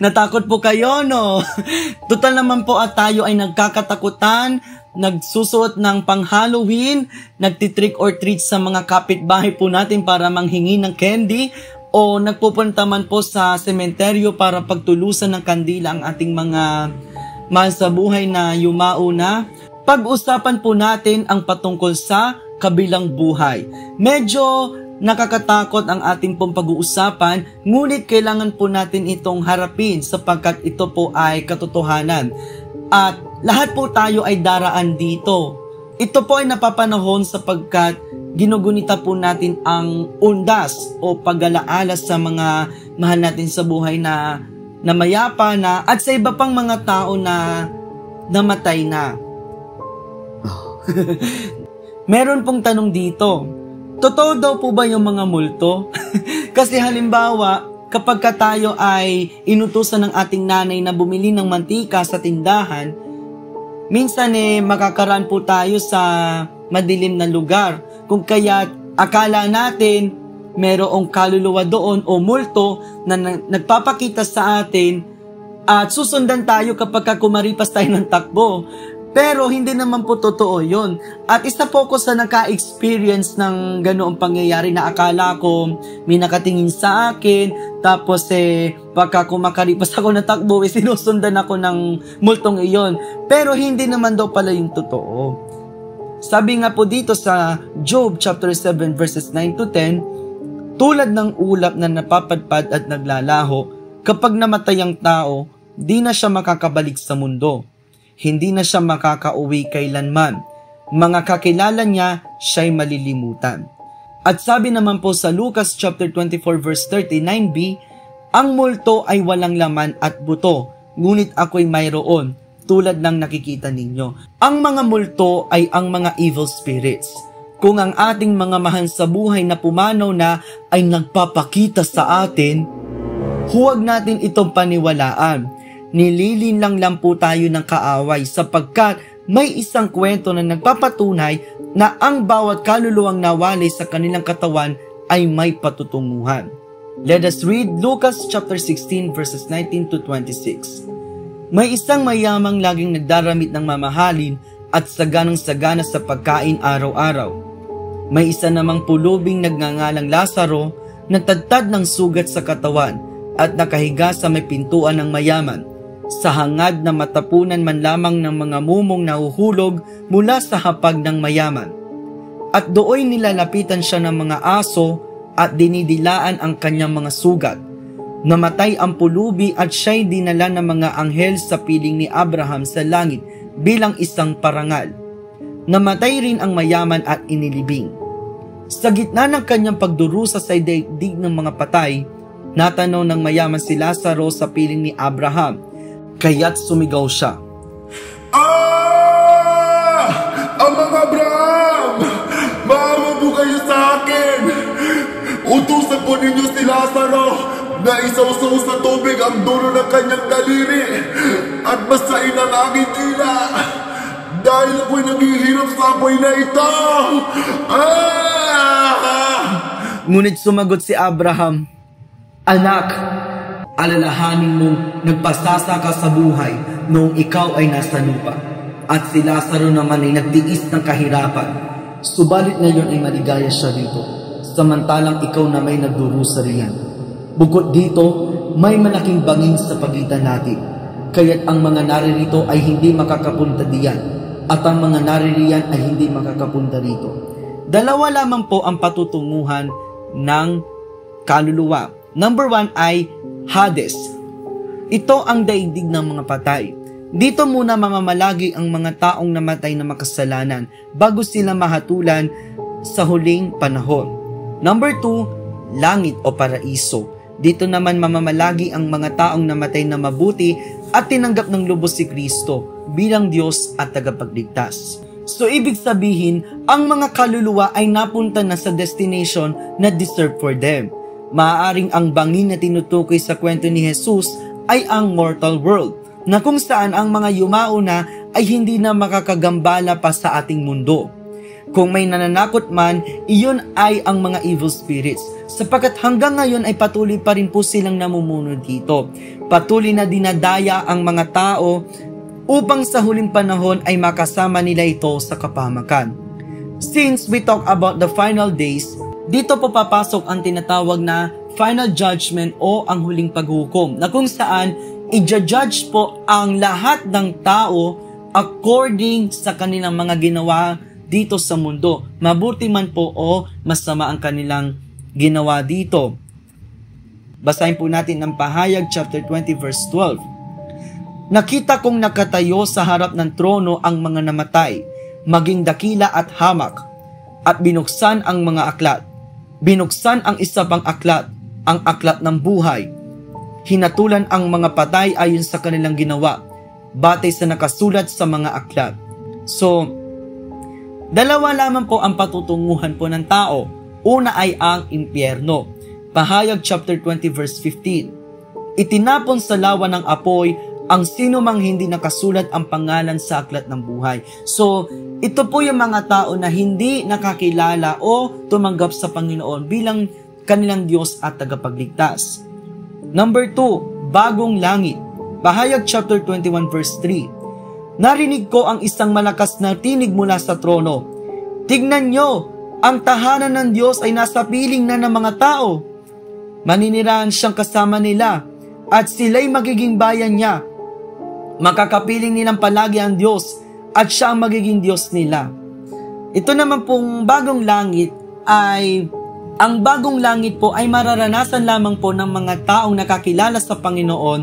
Natakot po kayo, no? Total naman po at tayo ay nagkakatakutan, nagsusuot ng pang-Halloween, nagtitrick or treat sa mga kapitbahay po natin para manghingi ng candy, o nagpupunta man po sa sementeryo para pagtulusan ng kandila ang ating mga mahal sa buhay na yumao na. Pag-usapan po natin ang patungkol sa kabilang buhay. Medyo nakakatakot ang ating pong pag-uusapan, ngunit kailangan po natin itong harapin sapagkat ito po ay katotohanan. At lahat po tayo ay daraan dito. Ito po ay napapanahon sapagkat ginugunita po natin ang undas o pag-alaalas sa mga mahal natin sa buhay na namayapa na at sa iba pang mga tao na namatay na. Meron pong tanong dito, totoo daw po ba yung mga multo? Kasi halimbawa, kapag tayo ay inutusan ng ating nanay na bumili ng mantika sa tindahan, minsan makakaraan po tayo sa madilim na lugar. Kung kaya akala natin merong kaluluwa doon o multo na nagpapakita sa atin at susundan tayo kapag kumaripas tayo ng takbo. Pero hindi naman po totoo yun. At isa po ko sa naka-experience ng ganoong pangyayari na akala ko may nakatingin sa akin. Tapos pagka kumakaripas ako ng takbo, sinusundan ako ng multong iyon. Pero hindi naman daw pala yung totoo. Sabi nga po dito sa Job chapter 7 verses 9 to 10, tulad ng ulap na napapadpad at naglalaho, kapag namatay ang tao, di na siya makakabalik sa mundo. Hindi na siya makakauwi kailanman. Mga kakilala niya, siya'y malilimutan. At sabi naman po sa Lucas chapter 24 verse 39b, ang multo ay walang laman at buto, ngunit ako'y mayroon, tulad ng nakikita ninyo. Ang mga multo ay ang mga evil spirits. Kung ang ating mga mahal sa buhay na pumanaw na ay nagpapakita sa atin, huwag natin itong paniwalaan. Nililinlang lang po tayo ng kaaway sapagkat may isang kwento na nagpapatunay na ang bawat kaluluwang nawalay sa kanilang katawan ay may patutunguhan. Let us read Lucas chapter 16 verses 19 to 26. May isang mayamang laging nagdaramit ng mamahalin at saganang-sagana sa pagkain araw-araw. May isa namang pulubing nagngangalang Lazaro na tadtad ng sugat sa katawan at nakahiga sa may pintuan ng mayaman, sa hangad na matapunan man lamang ng mga mumong nahuhulog mula sa hapag ng mayaman. At dooy nilalapitan siya ng mga aso at dinidilaan ang kanyang mga sugat. Namatay ang pulubi at siya'y dinala ng mga anghel sa piling ni Abraham sa langit bilang isang parangal. Namatay rin ang mayaman at inilibing. Sa gitna ng kanyang pagdurusa sa daigdig ng mga patay, natanaw ng mayaman si Lazaro sa piling ni Abraham. Kaya't sumigaw siya, Amang Abraham! Maawa po kayo sa akin! Utusan po ninyo si Lazaro na isawsaw sa tubig ang dulo ng kanyang daliri at basain ang aking dila dahil ako'y naghihirap sa apoy na ito! Ngunit sumagot si Abraham, Anak, alalahanin mong nagpasasa ka sa buhay noong ikaw ay nasa lupa, at si Lazaro naman ay nagtiis ng kahirapan. Subalit ngayon ay maligaya siya rito, samantalang ikaw na may nagdurusa riyan. Bukod dito, may malaking bangin sa pagitan natin, kaya't ang mga naririto ay hindi makakapunta diyan, at ang mga naririyan ay hindi makakapunta rito. Dalawa lamang po ang patutunguhan ng kaluluwa. Number 1 ay Hades. Ito ang daigdig ng mga patay. Dito muna mamamalagi ang mga taong namatay na makasalanan bago sila mahatulan sa huling panahon. Number 2, langit o paraiso. Dito naman mamamalagi ang mga taong namatay na mabuti at tinanggap ng lubos si Kristo bilang Diyos at tagapagligtas. So ibig sabihin, ang mga kaluluwa ay napunta na sa destination na deserve for them. Maaaring ang bangin na tinutukoy sa kwento ni Jesus ay ang mortal world, na kung saan ang mga yumao na ay hindi na makakagambala pa sa ating mundo. Kung may nananakot man, iyon ay ang mga evil spirits. Sapagkat hanggang ngayon ay patuloy pa rin po silang namumuno dito. Patuloy na dinadaya ang mga tao upang sa huling panahon ay makasama nila ito sa kapahamakan. Since we talk about the final days, dito po papasok ang tinatawag na final judgment o ang huling paghukom, na kung saan i-judge po ang lahat ng tao according sa kanilang mga ginawa dito sa mundo. Mabuti man po o masama ang kanilang ginawa dito. Basahin po natin ang Pahayag chapter 20 verse 12. Nakita kong nakatayo sa harap ng trono ang mga namatay, maging dakila at hamak, at binuksan ang mga aklat. Binuksan ang isa pang aklat, ang aklat ng buhay. Hinatulan ang mga patay ayon sa kanilang ginawa, batay sa nakasulat sa mga aklat. So, dalawa lamang po ang patutunguhan po ng tao. Una ay ang impyerno. Pahayag chapter 20 verse 15. Itinapon sa lawa ng apoy ang sino mang hindi nakasulat ang pangalan sa aklat ng buhay. So, ito po yung mga tao na hindi nakakilala o tumanggap sa Panginoon bilang kanilang Diyos at tagapagligtas. Number 2, bagong langit. Pahayag chapter 21 verse 3. Narinig ko ang isang malakas na tinig mula sa trono. Tignan nyo, ang tahanan ng Diyos ay nasa piling na ng mga tao. Maninirahan siyang kasama nila at sila'y magiging bayan niya. Makakapiling nilang palagi ang Diyos at siya ang magiging Diyos nila. Ito naman pong bagong langit ay, ang bagong langit po ay mararanasan lamang po ng mga taong nakakilala sa Panginoon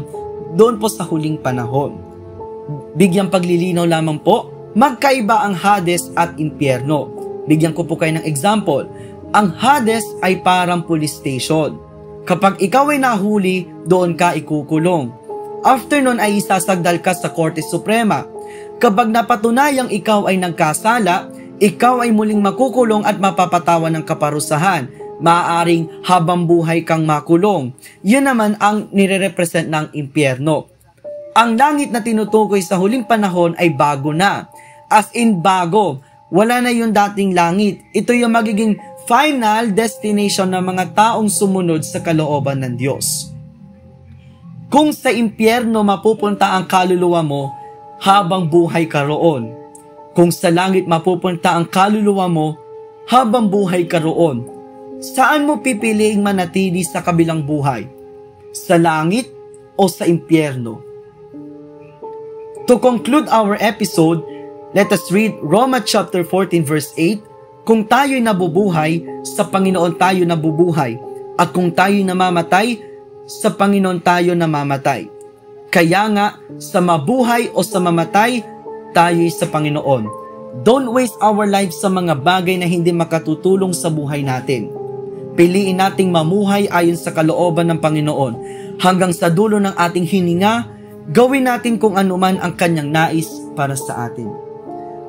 doon po sa huling panahon. Bigyang paglilinaw lamang po, magkaiba ang Hades at impyerno. Bigyan ko po kayo ng example. Ang Hades ay parang police station. Kapag ikaw ay nahuli, doon ka ikukulong. After nun ay isasagdal ka sa Korte Suprema. Kapag napatunayang ikaw ay nagkasala, ikaw ay muling makukulong at mapapatawan ng kaparusahan. Maaaring habang buhay kang makulong. Yun naman ang nire-represent ng impyerno. Ang langit na tinutukoy sa huling panahon ay bago na. As in bago. Wala na yung dating langit. Ito yung magiging final destination ng mga taong sumunod sa kalooban ng Diyos. Kung sa impyerno mapupunta ang kaluluwa mo, habang buhay ka roon. Kung sa langit mapupunta ang kaluluwa mo, habang buhay ka roon. Saan mo pipiliing manatili sa kabilang buhay? Sa langit o sa impyerno? To conclude our episode, let us read Romans chapter 14 verse 8. Kung tayo'y nabubuhay, sa Panginoon tayo nabubuhay. At kung tayo'y namamatay, sa Panginoon tayo namamatay. Kaya nga, sa mabuhay o sa mamatay, tayo'y sa Panginoon. Don't waste our lives sa mga bagay na hindi makatutulong sa buhay natin. Piliin nating mamuhay ayon sa kalooban ng Panginoon. Hanggang sa dulo ng ating hininga, gawin natin kung anuman ang kanyang nais para sa atin.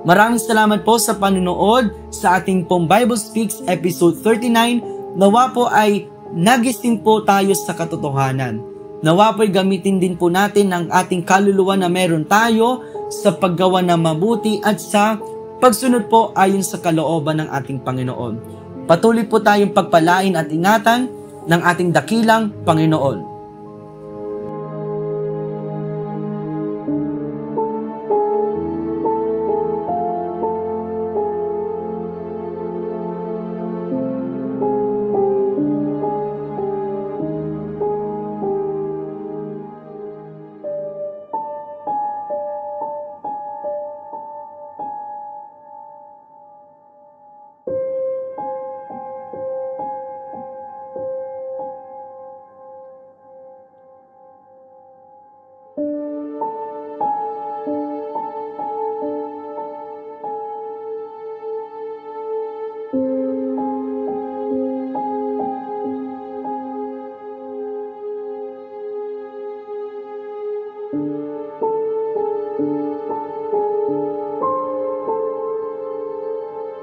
Maraming salamat po sa panonood sa ating pong Bible Speaks episode 39. Nawa po ay nagising po tayo sa katotohanan. Nawa po'y gamitin din po natin ang ating kaluluwa na meron tayo sa paggawa ng mabuti at sa pagsunod po ayon sa kalooban ng ating Panginoon. Patuloy po tayong pagpalain at ingatan ng ating dakilang Panginoon.